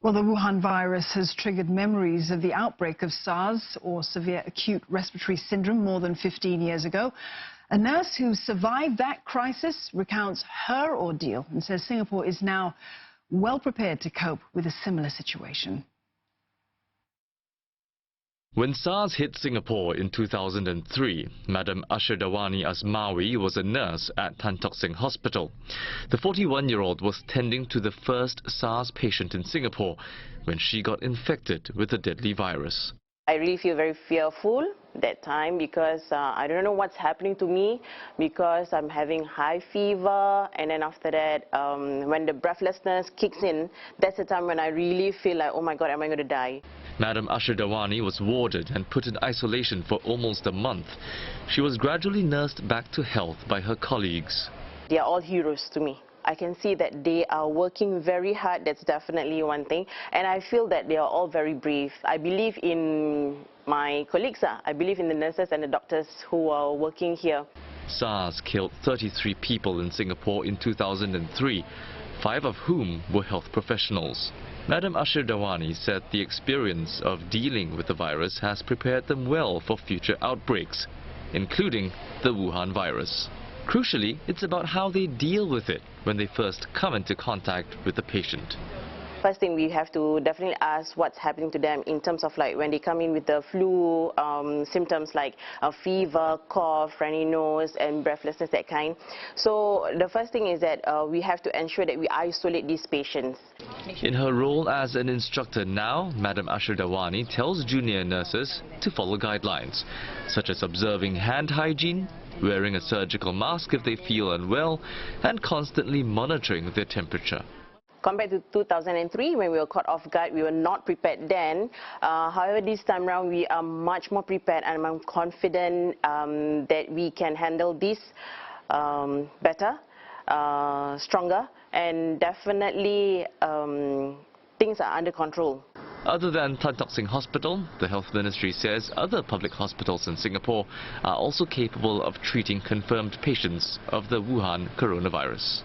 Well, the Wuhan virus has triggered memories of the outbreak of SARS, or Severe Acute Respiratory Syndrome, more than 15 years ago. A nurse who survived that crisis recounts her ordeal and says Singapore is now well prepared to cope with a similar situation. When SARS hit Singapore in 2003, Madam Ashardawani Asmawi was a nurse at Tan Tock Seng Hospital. The 41-year-old was tending to the first SARS patient in Singapore when she got infected with the deadly virus. I really feel very fearful that time because I don't know what's happening to me, because I'm having high fever, and then after that, when the breathlessness kicks in, that's the time when I really feel like, oh my God, am I going to die? Madam Ashardawani was warded and put in isolation for almost a month. She was gradually nursed back to health by her colleagues. They are all heroes to me. I can see that they are working very hard, that's definitely one thing. And I feel that they are all very brave. I believe in my colleagues. I believe in the nurses and the doctors who are working here. SARS killed 33 people in Singapore in 2003, 5 of whom were health professionals. Madam Ashardawani said the experience of dealing with the virus has prepared them well for future outbreaks, including the Wuhan virus. Crucially, it's about how they deal with it when they first come into contact with the patient. First thing, we have to definitely ask what's happening to them in terms of like when they come in with the flu symptoms like a fever, cough, runny nose and breathlessness, that kind. So the first thing is that we have to ensure that we isolate these patients. In her role as an instructor now, Madam Ashardawani tells junior nurses to follow guidelines, such as observing hand hygiene, wearing a surgical mask if they feel unwell, and constantly monitoring their temperature. Compared to 2003, when we were caught off guard, we were not prepared then. However, this time around, we are much more prepared, and I'm confident that we can handle this better, stronger, and definitely things are under control. Other than Tan Tock Seng Hospital, the Health Ministry says other public hospitals in Singapore are also capable of treating confirmed patients of the Wuhan coronavirus.